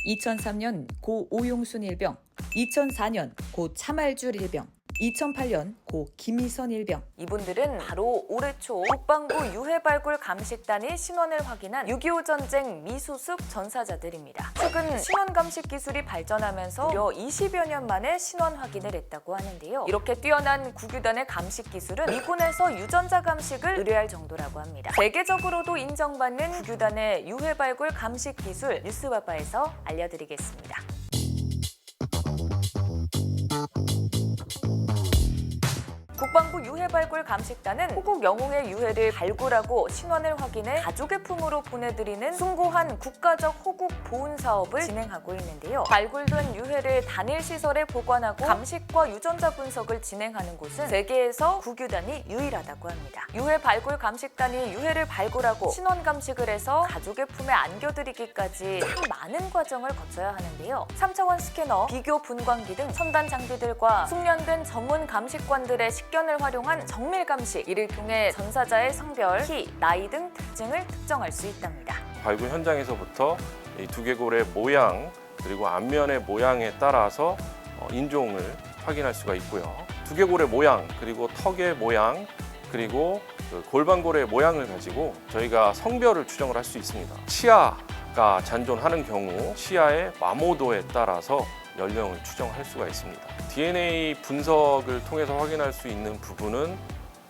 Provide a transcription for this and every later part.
2003년 고 오용순 일병, 2004년 고 차말줄 일병, 2008년 고 김희선 일병. 이분들은 바로 올해 초 국방부 유해발굴 감식단이 신원을 확인한 6.25 전쟁 미수습 전사자들입니다. 최근 신원 감식 기술이 발전하면서 무려 20여 년 만에 신원 확인을 했다고 하는데요. 이렇게 뛰어난 국유단의 감식 기술은 미군에서 유전자 감식을 의뢰할 정도라고 합니다. 세계적으로도 인정받는 국유단의 유해발굴 감식 기술, 뉴스바바에서 알려드리겠습니다. 국방부 유해발굴 감식단은 호국 영웅의 유해를 발굴하고 신원을 확인해 가족의 품으로 보내드리는 숭고한 국가적 호국 보훈 사업을 진행하고 있는데요. 발굴된 유해를 단일 시설에 보관하고 감식과 유전자 분석을 진행하는 곳은 세계에서 국유단이 유일하다고 합니다. 유해 발굴 감식단이 유해를 발굴하고 신원 감식을 해서 가족의 품에 안겨드리기까지 참 많은 과정을 거쳐야 하는데요. 3차원 스캐너, 비교 분광기 등 첨단 장비들과 숙련된 전문 감식관들의 식견을 활용한 정밀 감식, 이를 통해 전사자의 성별, 키, 나이 등 특징을 특정할 수 있답니다. 발굴 현장에서부터 이 두개골의 모양 그리고 앞면의 모양에 따라서 인종을 확인할 수가 있고요. 두개골의 모양 그리고 턱의 모양 그리고 골반골의 모양을 가지고 저희가 성별을 추정을 할 수 있습니다. 치아가 잔존하는 경우 치아의 마모도에 따라서 연령을 추정할 수가 있습니다. DNA 분석을 통해서 확인할 수 있는 부분은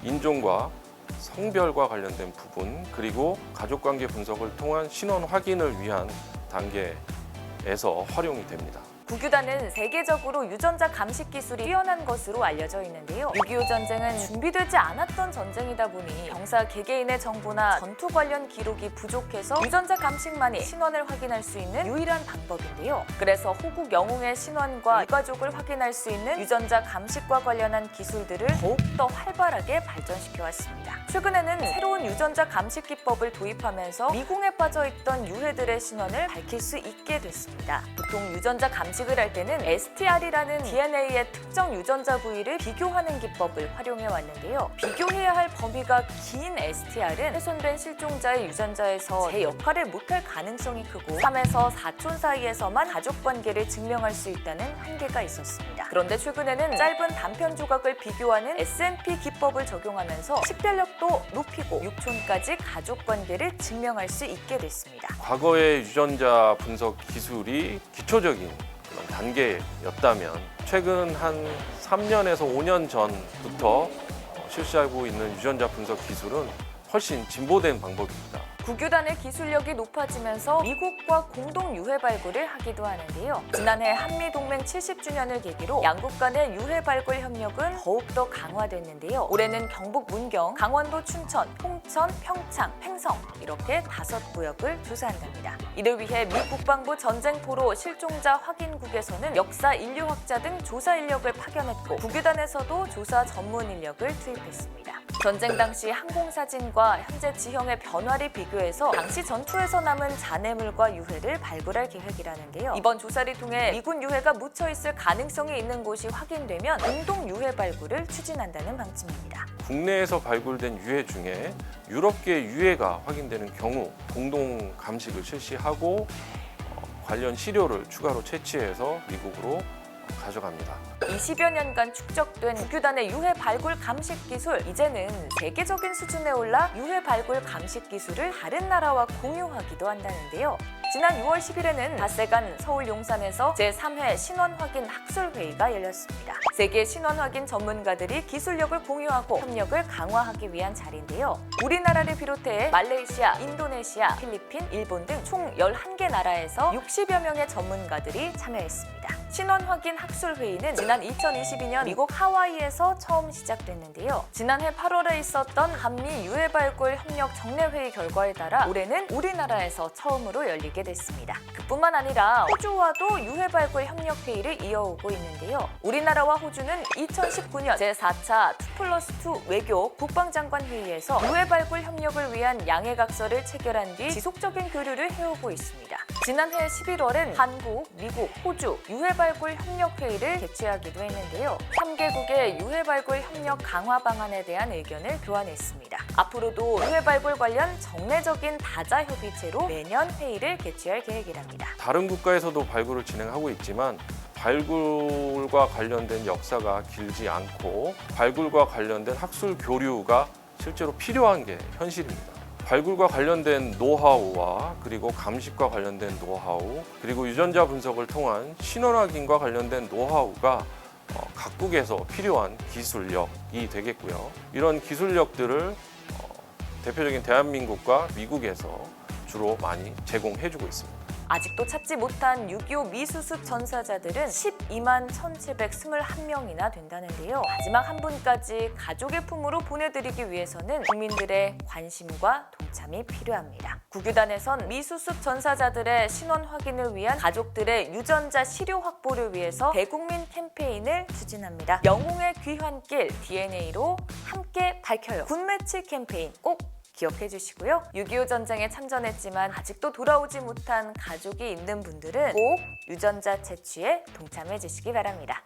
인종과 성별과 관련된 부분, 그리고 가족관계 분석을 통한 신원 확인을 위한 단계에서 활용이 됩니다. 국유단은 세계적으로 유전자 감식 기술이 뛰어난 것으로 알려져 있는데요. 6.25 전쟁은 준비되지 않았던 전쟁이다 보니 병사 개개인의 정보나 전투 관련 기록이 부족해서 유전자 감식만이 신원을 확인할 수 있는 유일한 방법인데요. 그래서 호국 영웅의 신원과 유가족을 확인할 수 있는 유전자 감식과 관련한 기술들을 더욱더 활발하게 발전시켜 왔습니다. 최근에는 새로운 유전자 감식 기법을 도입하면서 미궁에 빠져있던 유해들의 신원을 밝힐 수 있게 됐습니다. 보통 유전자 감식을 할 때는 STR이라는 DNA의 특정 유전자 부위를 비교하는 기법을 활용해 왔는데요. 비교해야 할 범위가 긴 STR은 훼손된 실종자의 유전자에서 제 역할을 못할 가능성이 크고 3에서 4촌 사이에서만 가족 관계를 증명할 수 있다는 한계가 있었습니다. 그런데 최근에는 짧은 단편 조각을 비교하는 SNP 기법을 적용하면서 식별력도 높이고 6촌까지 가족 관계를 증명할 수 있게 됐습니다. 과거의 유전자 분석 기술이 기초적인 그런 단계였다면 최근 한 3년에서 5년 전부터 실시하고 있는 유전자 분석 기술은 훨씬 진보된 방법입니다. 국유단의 기술력이 높아지면서 미국과 공동 유해 발굴을 하기도 하는데요. 지난해 한미동맹 70주년을 계기로 양국 간의 유해 발굴 협력은 더욱더 강화됐는데요. 올해는 경북 문경, 강원도 춘천, 홍천, 평창, 횡성 이렇게 5구역을 조사한답니다. 이를 위해 미 국방부 전쟁포로 실종자 확인국에서는 역사 인류학자 등 조사 인력을 파견했고 국유단에서도 조사 전문 인력을 투입했습니다. 전쟁 당시 항공사진과 현재 지형의 변화를 비교해서 당시 전투에서 남은 잔해물과 유해를 발굴할 계획이라는데요. 이번 조사를 통해 미군 유해가 묻혀있을 가능성이 있는 곳이 확인되면 공동 유해 발굴을 추진한다는 방침입니다. 국내에서 발굴된 유해 중에 유럽계 유해가 확인되는 경우 공동 감식을 실시하고 관련 시료를 추가로 채취해서 미국으로 가져갑니다. 20여 년간 축적된 국유단의 유해 발굴 감식 기술, 이제는 세계적인 수준에 올라 유해 발굴 감식 기술을 다른 나라와 공유하기도 한다는데요. 지난 6월 10일에는 닷새간 서울 용산에서 제3회 신원 확인 학술회의가 열렸습니다. 세계 신원 확인 전문가들이 기술력을 공유하고 협력을 강화하기 위한 자리인데요. 우리나라를 비롯해 말레이시아, 인도네시아, 필리핀, 일본 등 총 11개 나라에서 60여 명의 전문가들이 참여했습니다. 신원 확인 학술회의는 지난 2022년 미국 하와이에서 처음 시작됐는데요. 지난해 8월에 있었던 한미 유해 발굴 협력 정례회의 결과에 따라 올해는 우리나라에서 처음으로 열리게 됐습니다. 그뿐만 아니라 호주와도 유해 발굴 협력 회의를 이어오고 있는데요. 우리나라와 호주는 2019년 제4차 2+2 외교 국방장관 회의에서 유해 발굴 협력을 위한 양해각서를 체결한 뒤 지속적인 교류를 해오고 있습니다. 지난해 11월엔 한국, 미국, 호주 유해발굴 협력회의를 개최하기도 했는데요. 3개국의 유해발굴 협력 강화 방안에 대한 의견을 교환했습니다. 앞으로도 유해발굴 관련 정례적인 다자협의체로 매년 회의를 개최할 계획이랍니다. 다른 국가에서도 발굴을 진행하고 있지만 발굴과 관련된 역사가 길지 않고 발굴과 관련된 학술 교류가 실제로 필요한 게 현실입니다. 발굴과 관련된 노하우와 그리고 감식과 관련된 노하우 그리고 유전자 분석을 통한 신원 확인과 관련된 노하우가 각국에서 필요한 기술력이 되겠고요. 이런 기술력들을 대표적인 대한민국과 미국에서 주로 많이 제공해주고 있습니다. 아직도 찾지 못한 6.25 미수습 전사자들은 12만 1,721명이나 된다는데요. 마지막 한 분까지 가족의 품으로 보내드리기 위해서는 국민들의 관심과 동참이 필요합니다. 국유단에선 미수습 전사자들의 신원 확인을 위한 가족들의 유전자 시료 확보를 위해서 대국민 캠페인을 추진합니다. 영웅의 귀한 길 DNA로 함께 밝혀요. 굿매치 캠페인 꼭 기억해 주시고요. 6.25 전쟁에 참전했지만 아직도 돌아오지 못한 가족이 있는 분들은 꼭 유전자 채취에 동참해 주시기 바랍니다.